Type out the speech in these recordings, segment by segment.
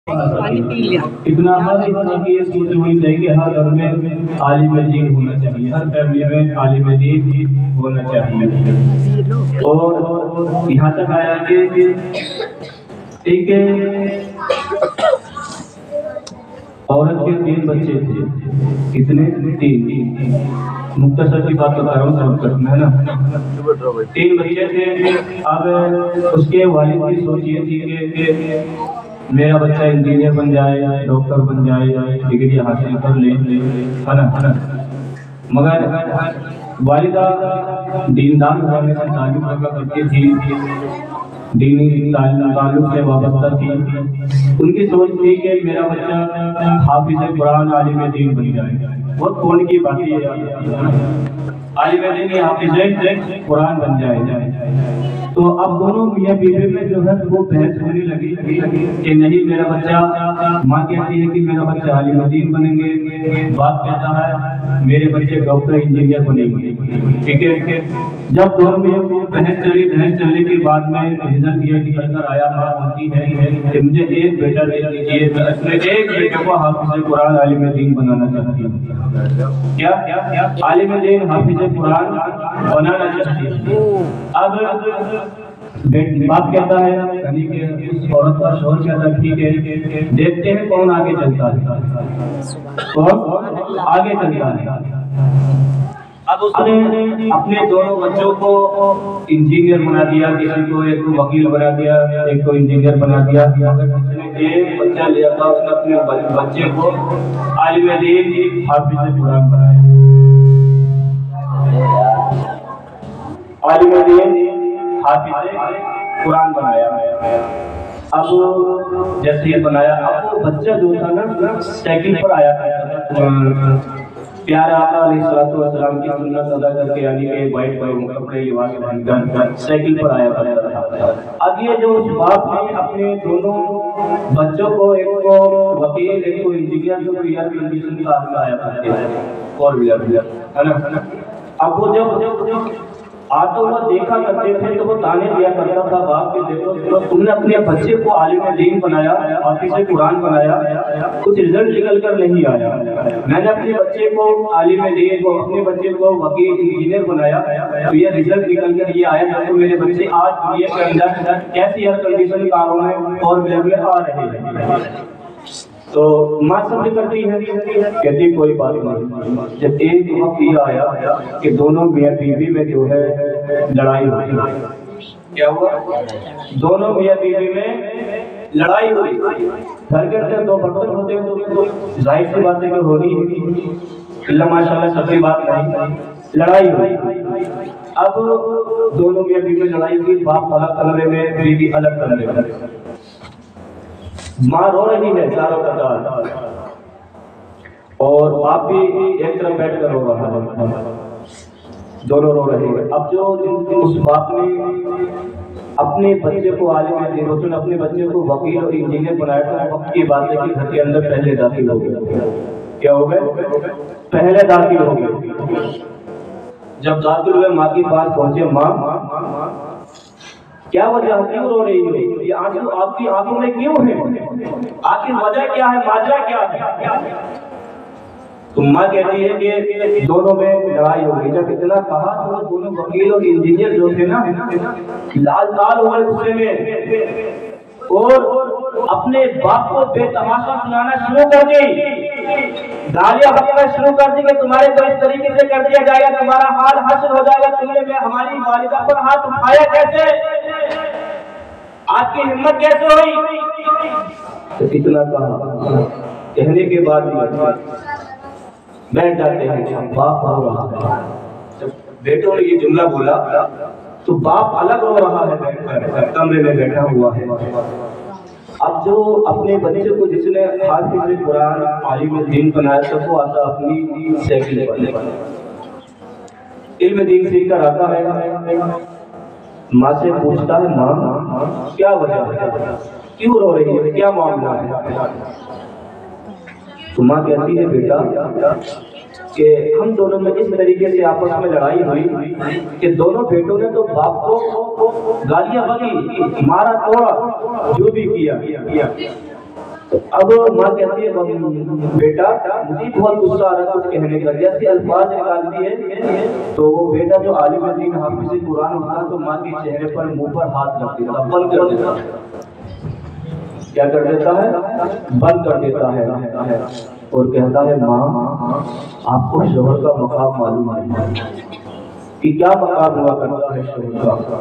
اتنا ہر انسان کی یہ سوچ ہونی چاہیے کہ ہر گھر میں عالم دین ہونا چاہیے، ہر فیملی میں عالم دین ہونا چاہیے۔ اور یہاں تک آیا کہ ایک عورت کے 3 بچے تھے، کتنے؟ 3۔ مختصر سی بات بتا رہا ہوں، سب کرنا ہے نا۔ 3 بچے تھے۔ اب اس کے والد کی سوچ یہ تھی کہ میرا بچہ انجینئر بن جائے، ڈاکٹر بن جائے، ڈگری حاصل کر لے، ہے نا۔ مگر والدہ دیندار ہونے سے تعلق رکھا کرتی تھی، دینی تعلق سے وابستہ تھی۔ ان کی سوچ تھی کہ میرا بچہ حافظ قرآن عالم دین بن جائے۔ بہت کون کی بات ہے، عالم دین حافظ قرآن بن جائے۔ تو اب دونوں میاں بیوی میں جو ہے وہ بحث ہونے لگی کہ نہیں میرا بچہ، ماں کہتی ہے کہ میرا بچہ عالم دین بنیں گے، باپ کہتا ہے میرے بچے ڈاکٹر انجینئر بنیں گے، ٹھیک ہے۔ جب دونوں میں بحث چلنے کے بعد میں رزلٹ یہ نکل کر آیا ہوتی ہے کہ مجھے ایک بیٹا دے دیجیے، میں ایک بیٹے کو حافظ قرآن عالم دین بنانا چاہتی ہوں۔ کیا عالم دین حافظ قرآن بنانا چاہتی ہوں۔ اب باپ کہتا ہے یعنی کہ اس عورت کا شوہر کہتا ہے ٹھیک ہے، دیکھتے ہیں کون آگے چلتا ہے، کون آگے چلتا ہے۔ اب اس نے اپنے دونوں بچوں کو انجینئر بنا دیا، کسی کو ایک کو وکیل بنا دیا، ایک کو انجینئر بنا دیا۔ اس نے ایک بچہ لیا تھا، اس نے اپنے بچے کو عالم دین حافظ قرآن بنایا، عالم دین حافظ قرآن بنایا۔ اب جیسے یہ بنایا، اب وہ بچہ جو تھا نا سائیکل پر آیا تھا، پیارا آقا علیہ السلام کی سنت ادا کر کے، یعنی کہ وائٹ کپڑے لباس پہن کر سائیکل پر آیا تھا۔ اب یہ جو باپ نے اپنے دونوں بچوں کو، ایک کو وکیل ایک کو انجینئر، جو ایئر کنڈیشن کا آدمی آیا تھا، فور ویلر ہے نا۔ اب وہ جب آتا ہوا دیکھا کرتے تھے تو وہ تانے دیا کرتا تھا باپ کے، دیکھو تم نے اپنے بچے کو عالم دین بنایا، حافظ قرآن بنایا، کچھ رزلٹ نکل کر نہیں آیا۔ میں نے اپنے بچے کو عالم دین کو، اپنے بچے کو وکیل انجینئر بنایا، تو یہ رزلٹ نکل کر یہ آیا تو میرے بچے آج یہ کے اندر کیسی ہر کنڈیشن کاروں میں اور میں آ رہے ہیں۔ تو ماں سمجھ کرتی ہے، کہتی کوئی بات نہیں۔ جب ایک وقت یہ آیا کہ دونوں میاں بیوی میں جو ہے لڑائی ہوئی، کیا ہوا؟ دونوں میاں بیوی میں لڑائی ہوئی۔ گھر کے اندر 2 برتن ہوتے ہیں تو ظاہر سی بات ہے کہ ہونی اللہ ماشاء اللہ سب کی بات نہیں، لڑائی ہوئی۔ اب دونوں میاں بیوی میں لڑائی ہوئی، باپ الگ کمرے میں، بیوی الگ کمرے میں، ماں رو رہی ہے چاروں قطار، اور باپ بھی ایک طرف بیٹھ کر رو رہا ہے، دونوں رو رہے ہیں۔ اب جو اس باپ نے اپنے بچے کو عالم دین، اس نے اپنے بچے کو وکیل اور انجینئر بنایا تھا، وقت کی بات ہے کہ گھر کے اندر پہلے داخل ہو گئے۔ کیا ہو گئے؟ پہلے داخل ہو گئے۔ جب داخل ہوئے ماں کے پاس پہنچے، ماں کیا وجہ، کیوں رو رہی ہو؟ یہ آنسو آپ کی آنکھوں میں کیوں ہیں؟ آخر وجہ کیا ہے، ماجرا کیا ہے؟ تو ماں کہتی ہے کہ دونوں میں لڑائی ہو گئی۔ جب اتنا کہا تو دونوں وکیل اور انجینئر جو تھے نا لال تال ہوئے غصے میں، اور اپنے باپ کو بے تماشا سنانا شروع کر دی، گالیاں بکنا شروع کر دی کہ تمہارے کو اس طریقے سے کر دیا جائے گا، تمہارا حال حشر ہو جائے گا، تم نے ہماری والدہ پر ہاتھ اٹھایا کیسے، آپ کی ہمت کیسے ہوئی؟ تو اتنا کہا، کہنے کے بعد بیٹھ جاتے ہیں، باپ رو رہا ہے۔ جب بیٹوں نے یہ جملہ بولا تو باپ الگ رو رہا ہے، کمرے میں بیٹھا ہوا ہے۔ اب جو اپنے بچے کو جس نے حافظ قرآن عالم دین بنایا تھا، وہ آتا اپنی سائیکل پر، علم دین سیکھ کر آتا ہے، ماں سے پوچھتا ہے ماں کیا وجہ ہے، کیوں رو رہی ہے، کیا معاملہ ہے؟ تو ماں کہتی ہے بیٹا کہ ہم دونوں میں اس طریقے سے آپس میں لڑائی ہوئی کہ دونوں بیٹوں نے تو باپ کو گالیاں بکی، مارا توڑا، جو بھی کیا، اب ماں کہتی ہے بیٹا مجھے بہت غصہ آ رہا کچھ کہنے کا، جیسے الفاظ نکالتی ہے تو وہ بیٹا جو عالم دین حافظ قرآن ہوتا تو ماں کے چہرے پر منہ پر ہاتھ رکھ دیتا، بند کر دیتا، کیا کر دیتا ہے؟ بند کر دیتا ہے، اور کہتا ہے ماں آپ کو شوہر کا مقام معلوم ہے کہ کیا مقام ہوا کرتا ہے شوہر کا؟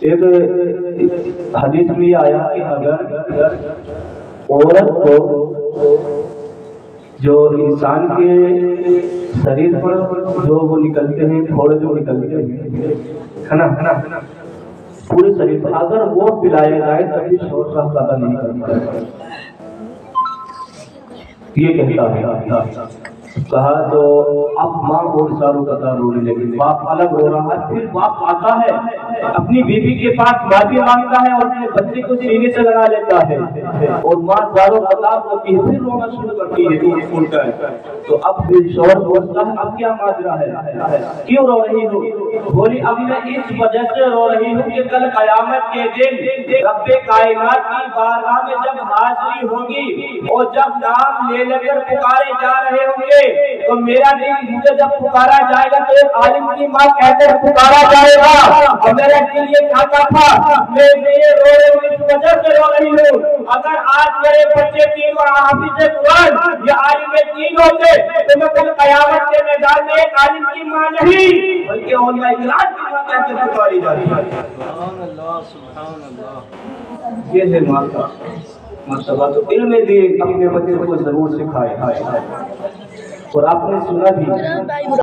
ایک حدیث میں یہ آیا کہ اگر عورت کو جو انسان کے شریر پر جو وہ نکلتے ہیں تھوڑے جو نکلتے ہیں ہے نا پورے شریر پر اگر وہ پلائے جائے تبھی شوہر کا پتہ نہیں کرتا، یہ کہتا ہے۔ کہا تو اب ماں اور ساروں قطار رونے لگی، باپ الگ رو رہا ہے، پھر باپ آتا ہے اپنی بیوی کے پاس معافی مانگتا ہے اور اپنے بچے کو سینے سے لگا لیتا ہے، اور ماں ساروں قطار ہوتی ہے، پھر رونا شروع کرتی ہے۔ تو اب پھر شوہر پوچھتا ہے اب کیا ماجرا ہے، کیوں رو رہی ہو؟ بولی اب میں اس وجہ سے رو رہی ہوں کہ کل قیامت کے دن رب کائنات کی بارگاہ میں جب حاضری ہوگی اور جب نام لے کر پکارے جا رہے ہوں گے تو میرا دل مجھے جب پکارا جائے گا تو ایک عالم کی ماں کہتے ہیں پکارا جائے گا، اور میرا دل یہ چاہتا تھا میں یہ رو رہی ہوں اس وجہ سے رو رہی ہوں، اگر آج میرے بچے تینوں حافظ قرآن یا عالم دین ہوتے تو میں کل قیامت کے میدان میں ایک عالم کی ماں نہیں بلکہ علماء اخلاص کی ماں کہتے پکاری جاتی ہے۔ سبحان اللہ سبحان اللہ، یہ ہے ماں کا مرتبہ۔ تو علم دین اپنے بچوں کو ضرور سکھائے، اور آپ نے سنا بھی